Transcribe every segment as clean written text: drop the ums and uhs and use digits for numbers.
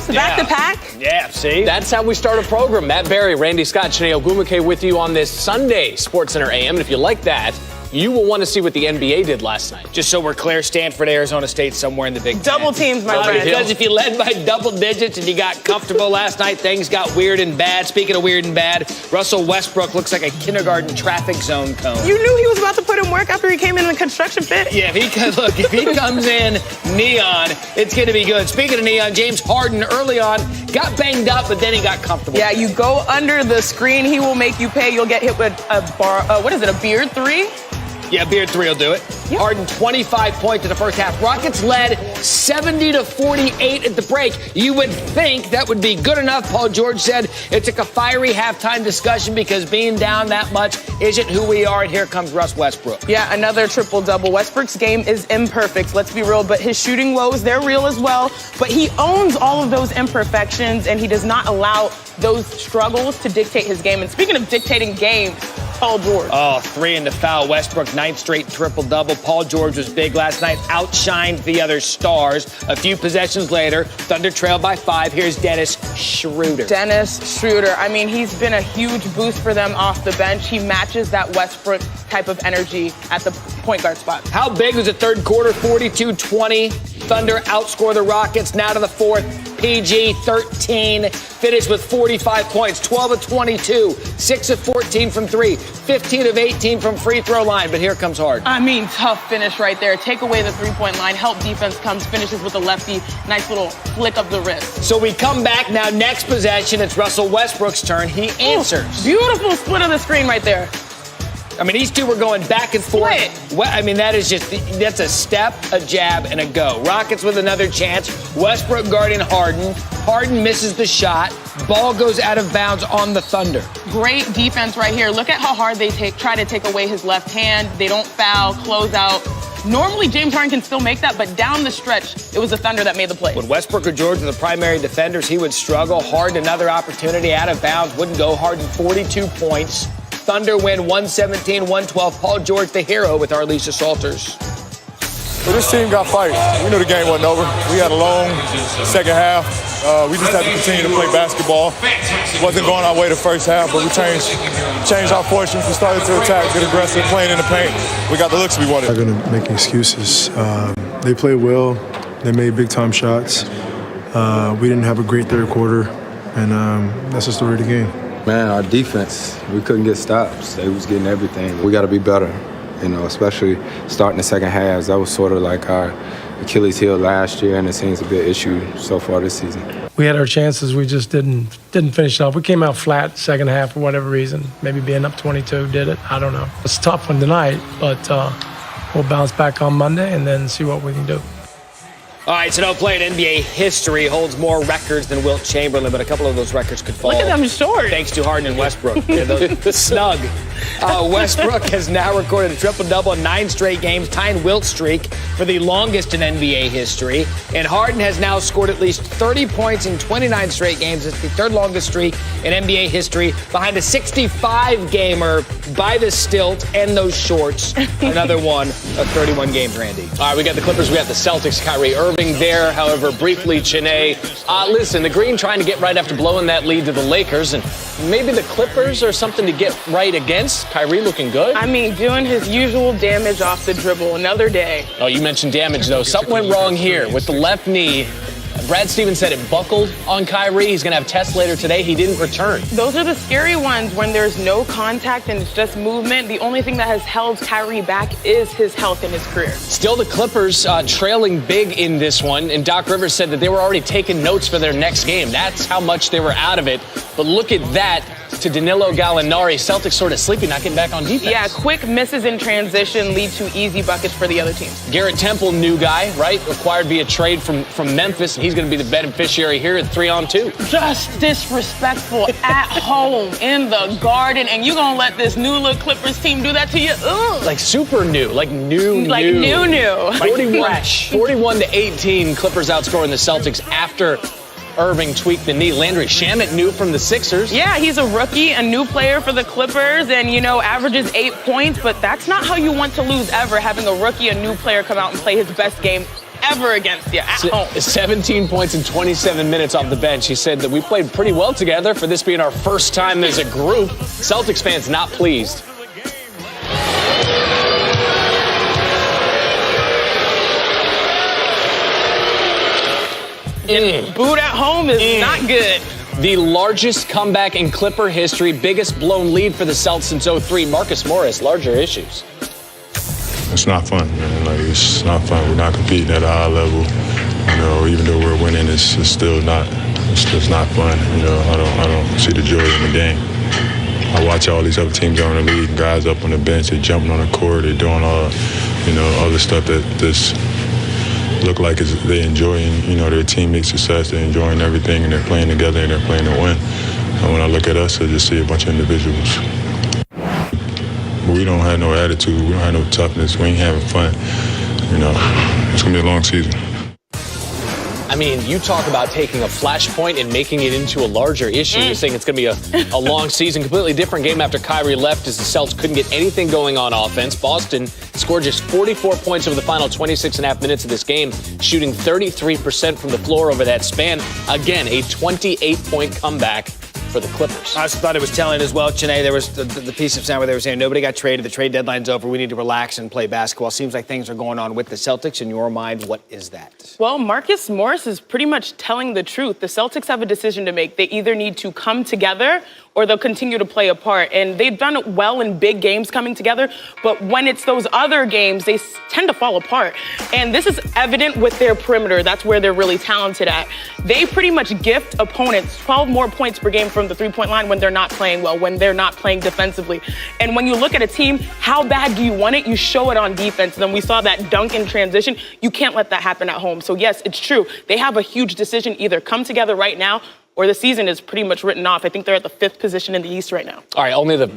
post, back-to-back. Yeah, see? That's how we start a program. Matt Berry, Randy Scott, Shanae Ogwumike with you on this Sunday SportsCenter AM. And if you like that, you will want to see what the NBA did last night. Just so we're clear, Stanford, Arizona State, somewhere in the Big Ten. Double teams, my friend. Because if you led by double digits and you got comfortable last night, things got weird and bad. Speaking of weird and bad, Russell Westbrook looks like a kindergarten traffic zone cone. You knew he was about to put in work after he came in the construction pit? Yeah, if he comes in neon, it's going to be good. Speaking of neon, James Harden early on got banged up, but then he got comfortable. Yeah, you go under the screen, he will make you pay. You'll get hit with a beard three? Yeah, beard three will do it. Yep. Harden 25 points in the first half. Rockets led 70-48 at the break. You would think that would be good enough. Paul George said it took a fiery halftime discussion because being down that much isn't who we are. And here comes Russ Westbrook. Yeah, another triple-double. Westbrook's game is imperfect, let's be real, but his shooting woes, they're real as well. But he owns all of those imperfections, and he does not allow those struggles to dictate his game. And speaking of dictating games, Paul George. Oh, 3 in the foul. Westbrook, 9th straight triple-double. Paul George was big last night, outshined the other stars. A few possessions later, Thunder trailed by 5. Here's Dennis Schroeder. Dennis Schroeder. I mean, he's been a huge boost for them off the bench. He matches that Westbrook type of energy at the point guard spot. How big was the third quarter? 42-20. Thunder outscore the Rockets. Now to the fourth. PG 13 finished with 45 points, 12 of 22, 6 of 14 from 3, 15 of 18 from free throw line. But here comes Harden. I mean, tough finish right there. Take away the three-point line, help defense comes, finishes with a lefty, nice little flick of the wrist. So we come back now. Next possession, it's Russell Westbrook's turn. He answers. Beautiful split of the screen right there. I mean, these two were going back and forth. I mean, that's a step, a jab, and a go. Rockets with another chance. Westbrook guarding Harden. Harden misses the shot. Ball goes out of bounds on the Thunder. Great defense right here. Look at how hard they try to take away his left hand. They don't foul, close out. Normally, James Harden can still make that, but down the stretch, it was the Thunder that made the play. When Westbrook or George were the primary defenders, he would struggle. Harden, another opportunity out of bounds. Wouldn't go. Harden, 42 points. Thunder win 117-112. Paul George, the hero, with our Lisa Salters. Well, this team got fight. We knew the game wasn't over. We had a long second half. We just had to continue to play basketball. Wasn't going our way the first half, but we changed our fortunes. We started to attack, get aggressive, playing in the paint. We got the looks we wanted. I'm not going to make excuses. They played well. They made big-time shots. We didn't have a great third quarter, and that's the story of the game. Man, our defense, we couldn't get stops. They was getting everything. We got to be better, you know, especially starting the second halves. That was sort of like our Achilles heel last year, and it seems to be an issue so far this season. We had our chances. We just didn't finish off. We came out flat second half for whatever reason. Maybe being up 22 did it. I don't know. It's a tough one tonight, but we'll bounce back on Monday and then see what we can do. All right, so no player in NBA history holds more records than Wilt Chamberlain, but a couple of those records could fall. Look at them short. Thanks to Harden and Westbrook. Yeah, those snug. Westbrook has now recorded a triple-double in 9 straight games, tying Wilt's streak for the longest in NBA history. And Harden has now scored at least 30 points in 29 straight games. It's the third longest streak in NBA history, behind a 65-gamer by the stilt and those shorts. Another one of 31 games, Randy. All right, we got the Clippers, we got the Celtics, Kyrie Irving there. However, briefly, Shanae, listen, the Green trying to get right after blowing that lead to the Lakers, and maybe the Clippers are something to get right against. Kyrie looking good. I mean, doing his usual damage off the dribble. Another day. Oh, you mentioned damage, though. Something went wrong here with the left knee. Brad Stevens said it buckled on Kyrie. He's going to have tests later today. He didn't return. Those are the scary ones when there's no contact and it's just movement. The only thing that has held Kyrie back is his health and his career. Still the Clippers trailing big in this one. And Doc Rivers said that they were already taking notes for their next game. That's how much they were out of it. But look at that. To Danilo Gallinari. Celtics sort of sleepy, not getting back on defense. Yeah, quick misses in transition lead to easy buckets for the other team. Garrett Temple, new guy, right? Acquired via trade from Memphis, and he's going to be the beneficiary here at 3-on-2. Just disrespectful at home in the Garden, and you going to let this new little Clippers team do that to you? Ugh. Like super new, like new. Like new. 41-18, Clippers outscoring the Celtics after Irving tweaked the knee. Landry Shamet new from the Sixers. Yeah, he's a rookie, a new player for the Clippers, and, averages 8 points, but that's not how you want to lose ever, having a rookie, a new player come out and play his best game ever against you at home. 17 points in 27 minutes off the bench. He said that we played pretty well together for this being our first time as a group. Celtics fans not pleased. Booed at home is not good. The largest comeback in Clipper history, biggest blown lead for the Celtics since 03. Marcus Morris, larger issues. It's not fun, man. Like, it's not fun. We're not competing at a high level. You know, even though we're winning, it's still not. It's just not fun. You know, I don't see the joy in the game. I watch all these other teams on the league, guys up on the bench, they're jumping on the court, they're doing all, you know, other stuff that this look like they're enjoying, you know, their teammates' success, they're enjoying everything, and they're playing together, and they're playing to win. And when I look at us, I just see a bunch of individuals. But we don't have no attitude, we don't have no toughness, we ain't having fun. You know, it's gonna be a long season. I mean, you talk about taking a flashpoint and making it into a larger issue. You're saying it's going to be a long season, completely different game after Kyrie left as the Celtics couldn't get anything going on offense. Boston scored just 44 points over the final 26.5 minutes of this game, shooting 33% from the floor over that span. Again, a 28-point comeback for the Clippers. I also thought it was telling as well, Chiney. There was the piece of sound where they were saying nobody got traded. The trade deadline's over. We need to relax and play basketball. Seems like things are going on with the Celtics. In your mind, what is that? Well, Marcus Morris is pretty much telling the truth. The Celtics have a decision to make. They either need to come together or they'll continue to play apart. And they've done it well in big games coming together, but when it's those other games, they tend to fall apart. And this is evident with their perimeter. That's where they're really talented at. They pretty much gift opponents 12 more points per game from the three-point line when they're not playing well, when they're not playing defensively. And when you look at a team, how bad do you want it? You show it on defense. And then we saw that dunk in transition. You can't let that happen at home. So yes, it's true. They have a huge decision, either come together right now or the season is pretty much written off. I think they're at the 5th position in the East right now. All right, only the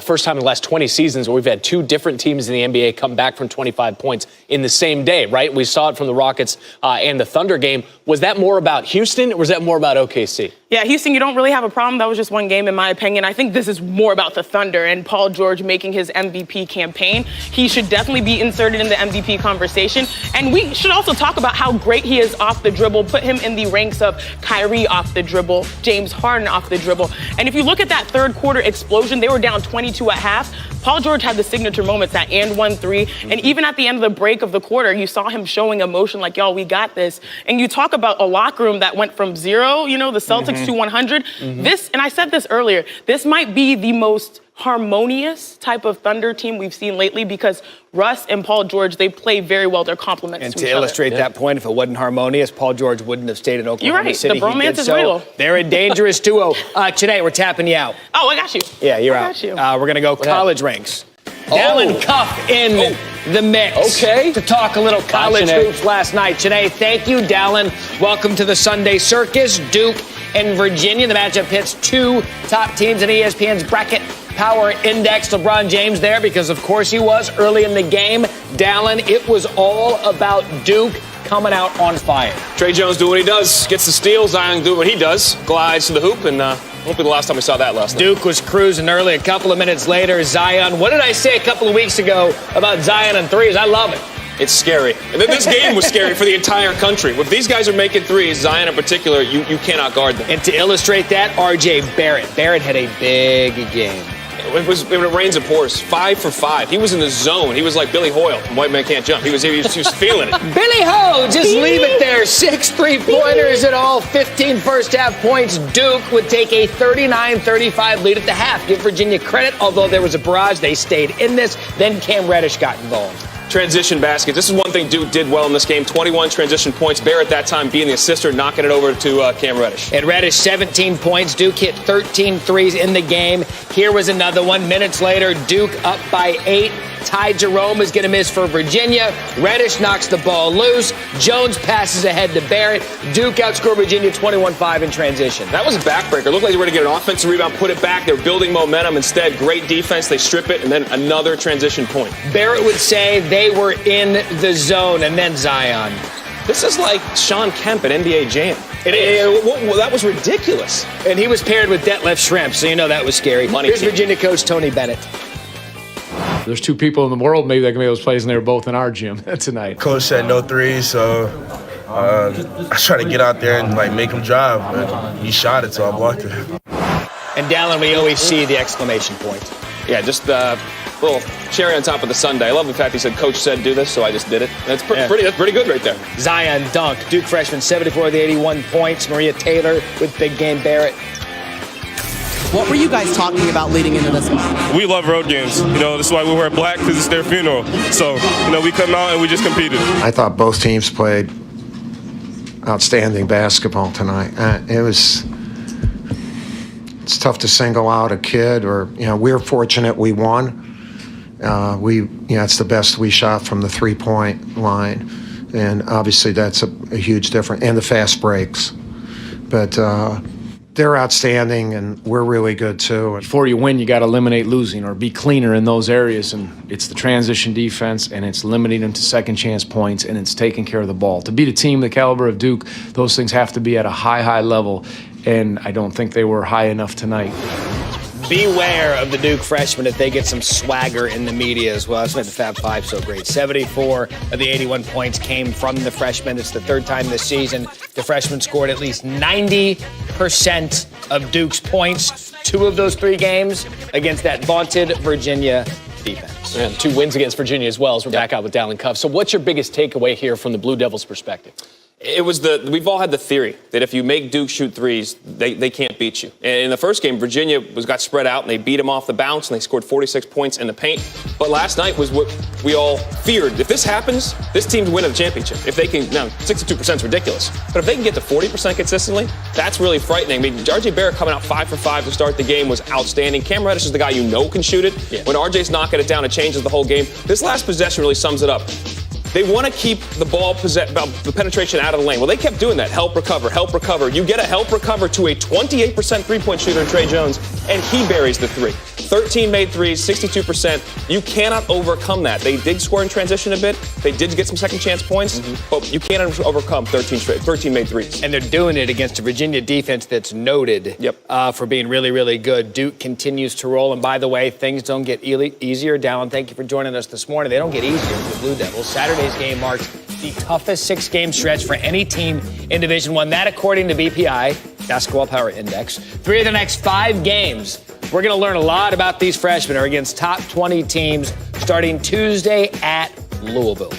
first time in the last 20 seasons where we've had two different teams in the NBA come back from 25 points in the same day, right? We saw it from the Rockets and the Thunder game. Was that more about Houston or was that more about OKC? Yeah, Houston, you don't really have a problem. That was just one game, in my opinion. I think this is more about the Thunder and Paul George making his MVP campaign. He should definitely be inserted in the MVP conversation. And we should also talk about how great he is off the dribble, put him in the ranks of Kyrie off the dribble, James Harden off the dribble. And if you look at that third quarter explosion, they were down 22 at half. Paul George had the signature moments, that and 1-3. And even at the end of the break of the quarter, you saw him showing emotion like, y'all, we got this. And you talk about a locker room that went from 0, you know, the Celtics to 100. This, and I said this earlier, this might be the most harmonious type of Thunder team we've seen lately because Russ and Paul George, they play very well. They're complements and to each other. And to illustrate that point, if it wasn't harmonious, Paul George wouldn't have stayed in Oklahoma City. You're right. The bromance is real. They're a dangerous duo. Chiney, we're tapping you out. Oh, I got you. Yeah, you're I out. got you. We're going to go college ranks. Dallin Cuff in the mix. Okay. To talk a little college Chiney. hoops last night. Chiney, thank you, Dallin. Welcome to the Sunday Circus. Duke and Virginia. The matchup hits two top teams in ESPN's bracket power index. LeBron James there because, of course, he was early in the game. Dallin, it was all about Duke coming out on fire. Trey Jones doing what he does, gets the steal. Zion doing what he does, glides to the hoop, and won't be the last time we saw that last night. Duke was cruising early. A couple of minutes later, Zion. What did I say a couple of weeks ago about Zion and threes? I love it. It's scary. And this game was scary for the entire country. If these guys are making threes, Zion in particular, you cannot guard them. And to illustrate that, R.J. Barrett. Barrett had a big game. It rains and pours. 5 for 5. He was in the zone. He was like Billy Hoyle from White Man Can't Jump. He was feeling it. Billy Ho, just leave it there. 6 3-pointers at all. 15 first half points. Duke would take a 39-35 lead at the half. Give Virginia credit. Although there was a barrage, they stayed in this. Then Cam Reddish got involved. Transition baskets. This is one thing Duke did well in this game. 21 transition points. Barrett that time being the assister, knocking it over to Cam Reddish. And Reddish, 17 points. Duke hit 13 threes in the game. Here was another one. Minutes later, Duke up by 8. Ty Jerome is going to miss for Virginia. Reddish knocks the ball loose. Jones passes ahead to Barrett. Duke outscored Virginia 21-5 in transition. That was a backbreaker. It looked like they were going to get an offensive rebound, put it back. They were building momentum. Instead, great defense. They strip it, and then another transition point. Barrett would say they were in the zone, and then Zion. This is like Sean Kemp at NBA Jam. That was ridiculous. And he was paired with Detlef Schrempf, so you know that was scary. Money Here's team. Virginia coach Tony Bennett. There's two people in the world maybe that can make those plays, and they were both in our gym tonight. Coach said no threes, so I tried to get out there and make him drive, but he shot it, so I blocked it. And Dallin, we always see the exclamation point. Yeah, just a little cherry on top of the sundae. I love the fact he said, Coach said do this, so I just did it. That's pretty good right there. Zion dunk. Duke freshman, 74 of the 81 points. Maria Taylor with big game Barrett. What were you guys talking about leading into this one? We love road games. This is why we wear black, because it's their funeral. So, we come out and we just competed. I thought both teams played outstanding basketball tonight. It's tough to single out a kid, or we're fortunate we won. It's the best we shot from the 3-point line, and obviously that's a huge difference. And the fast breaks, but they're outstanding, and we're really good too. Before you win, you got to eliminate losing or be cleaner in those areas, and it's the transition defense, and it's limiting them to second chance points, and it's taking care of the ball. To beat a team the caliber of Duke, those things have to be at a high level, and I don't think they were high enough tonight. Beware of the Duke freshmen if they get some swagger in the media as well. That's made the Fab Five so great. 74 of the 81 points came from the freshmen. It's the third time this season the freshmen scored at least 90% of Duke's points. 2 of those 3 games against that vaunted Virginia defense. And 2 wins against Virginia as well, as we're back out with Dallin Cuff. So what's your biggest takeaway here from the Blue Devils' perspective? We've all had the theory that if you make Duke shoot threes, they can't beat you. And in the first game, Virginia got spread out and they beat them off the bounce and they scored 46 points in the paint. But last night was what we all feared. If this happens, this team's winning the championship. If they can, now 62% is ridiculous, but if they can get to 40% consistently, that's really frightening. I mean, RJ Barrett coming out 5 for 5 to start the game was outstanding. Cam Reddish is the guy can shoot it. Yeah. When RJ's knocking it down, it changes the whole game. This last possession really sums it up. They want to keep the ball the penetration out of the lane. Well, they kept doing that. Help recover. You get a help recover to a 28% three-point shooter in Trey Jones, and he buries the 3. 13 made threes, 62%. You cannot overcome that. They did score in transition a bit. They did get some second chance points, but you can't overcome 13 made threes. And they're doing it against a Virginia defense that's noted for being really good. Duke continues to roll. And by the way, things don't get easier. Dallin, thank you for joining us this morning. They don't get easier for the Blue Devils. Saturday's game marks the toughest 6-game stretch for any team in Division I. That, according to BPI, Basketball Power Index. 3 of the next 5 games. We're going to learn a lot about these freshmen are against top 20 teams starting Tuesday at Louisville.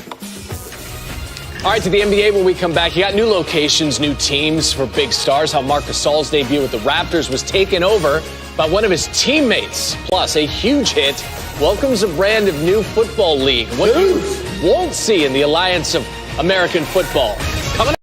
All right, to the NBA when we come back. You got new locations, new teams for big stars. How Marc Gasol's debut with the Raptors was taken over by one of his teammates. Plus, a huge hit welcomes a brand of new football league. What you won't see in the Alliance of American Football. Coming